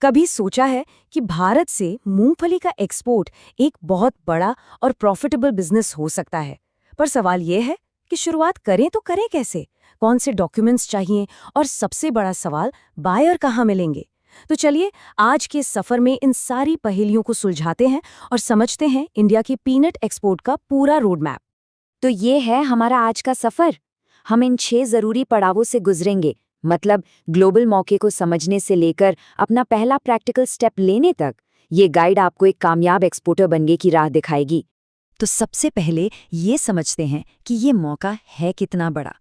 कभी सोचा है कि भारत से मूंगफली का एक्सपोर्ट एक बहुत बड़ा और प्रॉफिटेबल बिजनेस हो सकता है। पर सवाल यह है कि शुरुआत करें तो करें कैसे, कौन से डॉक्यूमेंट्स चाहिए और सबसे बड़ा सवाल, बायर कहाँ मिलेंगे। तो चलिए आज के सफर में इन सारी पहेलियों को सुलझाते हैं और समझते हैं इंडिया की पीनट एक्सपोर्ट का पूरा रोड मैप। तो ये है हमारा आज का सफर। हम इन 6 जरूरी पड़ावों से गुजरेंगे, मतलब ग्लोबल मौके को समझने से लेकर अपना पहला प्रैक्टिकल स्टेप लेने तक। ये गाइड आपको एक कामयाब एक्सपोर्टर बनने की राह दिखाएगी। तो सबसे पहले ये समझते हैं कि ये मौका है कितना बड़ा।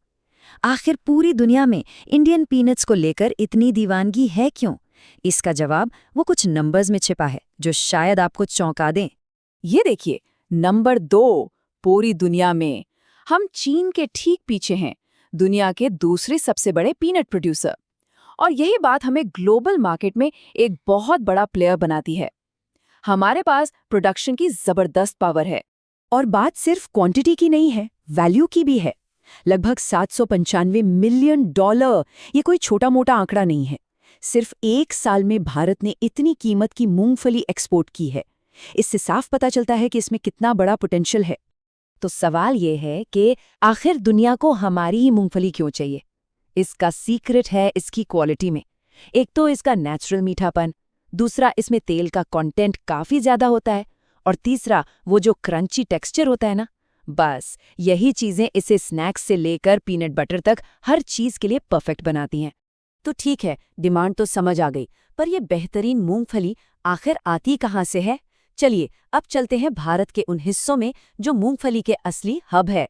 आखिर पूरी दुनिया में इंडियन पीनट्स को लेकर इतनी दीवानगी है क्यों? इसका जवाब वो कुछ नंबर्स में छिपा है जो शायद आपको चौंका दें। ये देखिए, नंबर 2, पूरी दुनिया में हम चीन के ठीक पीछे हैं, दुनिया के दूसरे सबसे बड़े पीनट प्रोड्यूसर। और यही बात हमें ग्लोबल मार्केट में एक बहुत बड़ा प्लेयर बनाती है। हमारे पास प्रोडक्शन की जबरदस्त पावर है। और बात सिर्फ क्वांटिटी की नहीं है, वैल्यू की भी है। लगभग $795 मिलियन। ये कोई छोटा मोटा आंकड़ा नहीं है। सिर्फ एक साल में भारत ने इतनी कीमत की मूंगफली एक्सपोर्ट की है। इससे साफ पता चलता है कि इसमें कितना बड़ा पोटेंशियल है। तो सवाल ये है कि आखिर दुनिया को हमारी ही मूंगफली क्यों चाहिए? इसका सीक्रेट है इसकी क्वालिटी में। एक तो इसका नेचुरल मीठापन, दूसरा इसमें तेल का कंटेंट काफी ज्यादा होता है, और तीसरा वो जो क्रंची टेक्सचर होता है ना, बस यही चीजें इसे स्नैक्स से लेकर पीनट बटर तक हर चीज के लिए परफेक्ट बनाती हैं। तो ठीक है, डिमांड तो समझ आ गई, पर यह बेहतरीन मूंगफली आखिर आती कहाँ से है? चलिए अब चलते हैं भारत के उन हिस्सों में जो मूंगफली के असली हब है।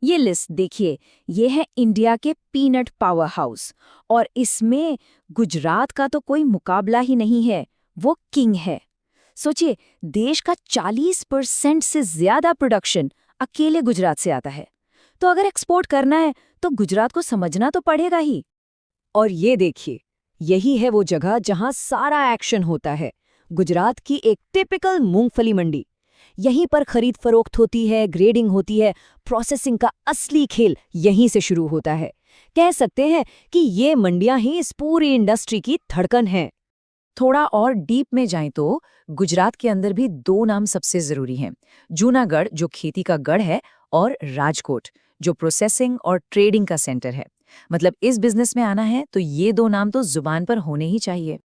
ये लिस्ट देखिए, ये है इंडिया के पीनट पावर हाउस, और इसमें गुजरात का तो कोई मुकाबला ही नहीं है, वो किंग है। सोचिए, देश का 40% से ज्यादा प्रोडक्शन अकेले गुजरात से आता है। तो अगर एक्सपोर्ट करना है तो गुजरात को समझना तो पड़ेगा ही। और ये देखिए, यही है वो जगह जहां सारा एक्शन होता है। गुजरात की एक टिपिकल मूंगफली मंडी। यहीं पर खरीद फरोख्त होती है, ग्रेडिंग होती है, प्रोसेसिंग का असली खेल यहीं से शुरू होता है। कह सकते हैं कि ये मंडियां ही इस पूरी इंडस्ट्री की धड़कन हैं। थोड़ा और डीप में जाएं तो गुजरात के अंदर भी 2 नाम सबसे जरूरी हैं। जूनागढ़, जो खेती का गढ़ है, और राजकोट, जो प्रोसेसिंग और ट्रेडिंग का सेंटर है। मतलब इस बिजनेस में आना है तो ये 2 नाम तो जुबान पर होने ही चाहिए।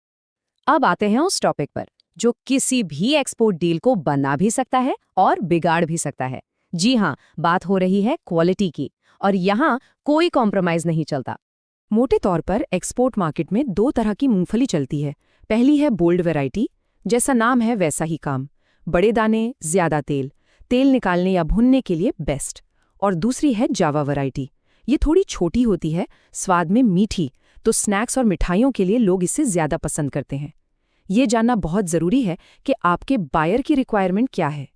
अब आते हैं उस टॉपिक पर जो किसी भी एक्सपोर्ट डील को बना भी सकता है और बिगाड़ भी सकता है। जी हाँ, बात हो रही है क्वालिटी की, और यहाँ कोई कॉम्प्रोमाइज नहीं चलता। मोटे तौर पर एक्सपोर्ट मार्केट में 2 तरह की मूंगफली चलती है। पहली है बोल्ड वैरायटी, जैसा नाम है वैसा ही काम, बड़े दाने, ज्यादा तेल, तेल निकालने या भुनने के लिए बेस्ट। और दूसरी है जावा वैरायटी। ये थोड़ी छोटी होती है, स्वाद में मीठी, तो स्नैक्स और मिठाइयों के लिए लोग इसे ज्यादा पसंद करते हैं। ये जानना बहुत जरूरी है कि आपके बायर की रिक्वायरमेंट क्या है।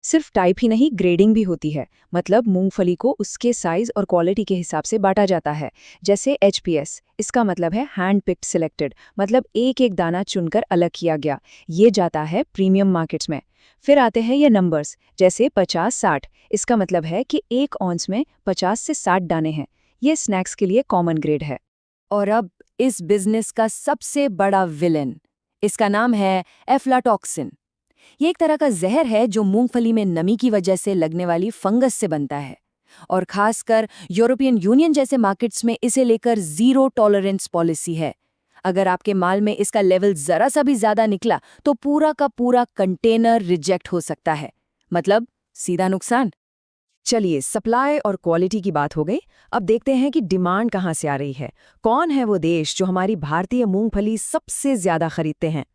सिर्फ टाइप ही नहीं, ग्रेडिंग भी होती है। मतलब मूंगफली को उसके साइज और क्वालिटी के हिसाब से बांटा जाता है। जैसे HPS, इसका मतलब है हैंड पिक्ड सिलेक्टेड, मतलब एक एक दाना चुनकर अलग किया गया। ये जाता है प्रीमियम मार्केट्स में। फिर आते हैं ये नंबर्स, जैसे 50-60, इसका मतलब है कि 1 औंस में 50 से 60 दाने हैं। ये स्नैक्स के लिए कॉमन ग्रेड है। और अब इस बिजनेस का सबसे बड़ा विलेन, इसका नाम है एफ्लाटॉक्सिन। ये एक तरह का जहर है जो मूंगफली में नमी की वजह से लगने वाली फंगस से बनता है, और खासकर यूरोपियन यूनियन जैसे मार्केट्स में इसे लेकर 0 टॉलरेंस पॉलिसी है। अगर आपके माल में इसका लेवल जरा सा भी ज्यादा निकला तो पूरा का पूरा कंटेनर रिजेक्ट हो सकता है, मतलब सीधा नुकसान। चलिए, सप्लाई और क्वालिटी की बात हो गई। अब देखते हैं कि डिमांड कहाँ से आ रही है। कौन है वो देश जो हमारी भारतीय मूंगफली सबसे ज्यादा खरीदते हैं?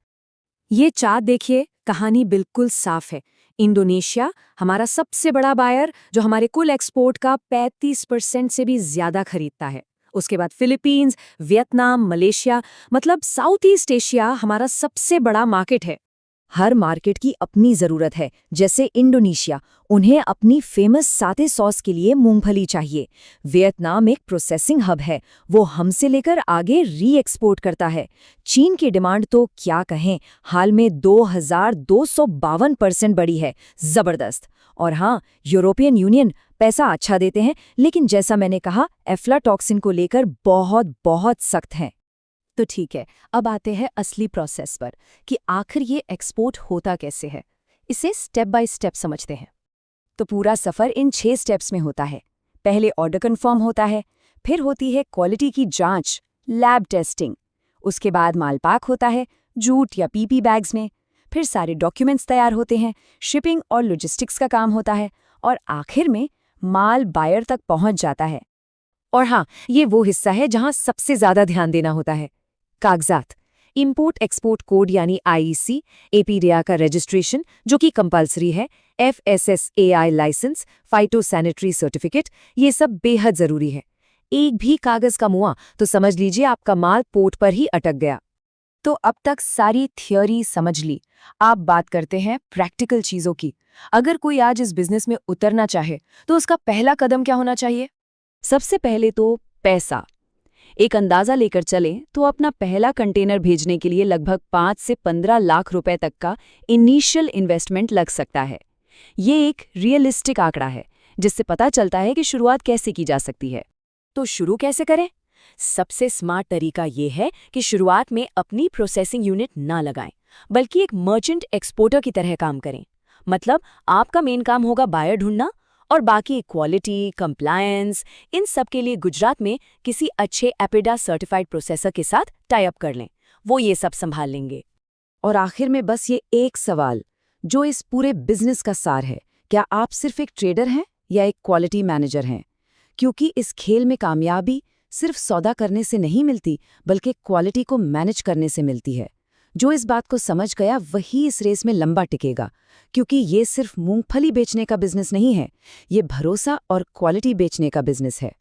ये चार्ट देखिए, कहानी बिल्कुल साफ है। इंडोनेशिया हमारा सबसे बड़ा बायर, जो हमारे कुल एक्सपोर्ट का 35% से भी ज्यादा खरीदता है। उसके बाद फिलीपींस, वियतनाम, मलेशिया, मतलब साउथ ईस्ट एशिया हमारा सबसे बड़ा मार्केट है। हर मार्केट की अपनी जरूरत है। जैसे इंडोनेशिया, उन्हें अपनी फेमस साते सॉस के लिए मूंगफली चाहिए। वियतनाम एक प्रोसेसिंग हब है, वो हमसे लेकर आगे री एक्सपोर्ट करता है। चीन की डिमांड तो क्या कहें, हाल में 2252% बढ़ी है, जबरदस्त। और हाँ, यूरोपियन यूनियन पैसा अच्छा देते हैं, लेकिन जैसा मैंने कहा, एफ्लाटॉक्सिन को लेकर बहुत बहुत सख्त हैं। तो ठीक है, अब आते हैं असली प्रोसेस पर कि आखिर ये एक्सपोर्ट होता कैसे है। इसे स्टेप बाय स्टेप समझते हैं। तो पूरा सफ़र इन 6 स्टेप्स में होता है। पहले ऑर्डर कंफर्म होता है, फिर होती है क्वालिटी की जांच, लैब टेस्टिंग। उसके बाद माल पैक होता है जूट या पीपी बैग्स में। फिर सारे डॉक्यूमेंट्स तैयार होते हैं, शिपिंग और लॉजिस्टिक्स का काम होता है, और आखिर में माल बायर तक पहुंच जाता है। और हाँ, ये वो हिस्सा है जहां सबसे ज़्यादा ध्यान देना होता है, कागजात। इंपोर्ट एक्सपोर्ट कोड यानी आईईसी, एपीडीआ का रजिस्ट्रेशन जो कि कंपलसरी है, FSSAI लाइसेंस, फाइटोसैनिटरी सर्टिफिकेट, ये सब बेहद ज़रूरी है। एक भी कागज़ का मुआ तो समझ लीजिए आपका माल पोर्ट पर ही अटक गया। तो अब तक सारी थियोरी समझ ली, आप बात करते हैं प्रैक्टिकल चीज़ों की। अगर कोई आज इस बिजनेस में उतरना चाहे तो उसका पहला कदम क्या होना चाहिए? सबसे पहले तो पैसा। एक अंदाज़ा लेकर चलें तो अपना पहला कंटेनर भेजने के लिए लगभग 5 से 15 लाख रुपए तक का इनिशियल इन्वेस्टमेंट लग सकता है। ये एक रियलिस्टिक आंकड़ा है जिससे पता चलता है कि शुरुआत कैसे की जा सकती है। तो शुरू कैसे करें? सबसे स्मार्ट तरीका ये है कि शुरुआत में अपनी प्रोसेसिंग यूनिट ना लगाएं, बल्कि एक मर्चेंट एक्सपोर्टर की तरह काम करें। मतलब आपका मेन काम होगा बायर ढूंढना, और बाकी क्वालिटी, कंप्लायंस, इन सब के लिए गुजरात में किसी अच्छे एपिडा सर्टिफाइड प्रोसेसर के साथ टाई अप कर लें। वो ये सब संभाल लेंगे। और आखिर में बस ये एक सवाल जो इस पूरे बिजनेस का सार है, क्या आप सिर्फ एक ट्रेडर हैं या एक क्वालिटी मैनेजर हैं? क्योंकि इस खेल में कामयाबी सिर्फ सौदा करने से नहीं मिलती, बल्कि क्वालिटी को मैनेज करने से मिलती है। जो इस बात को समझ गया वही इस रेस में लंबा टिकेगा, क्योंकि ये सिर्फ मूंगफली बेचने का बिजनेस नहीं है, ये भरोसा और क्वालिटी बेचने का बिजनेस है।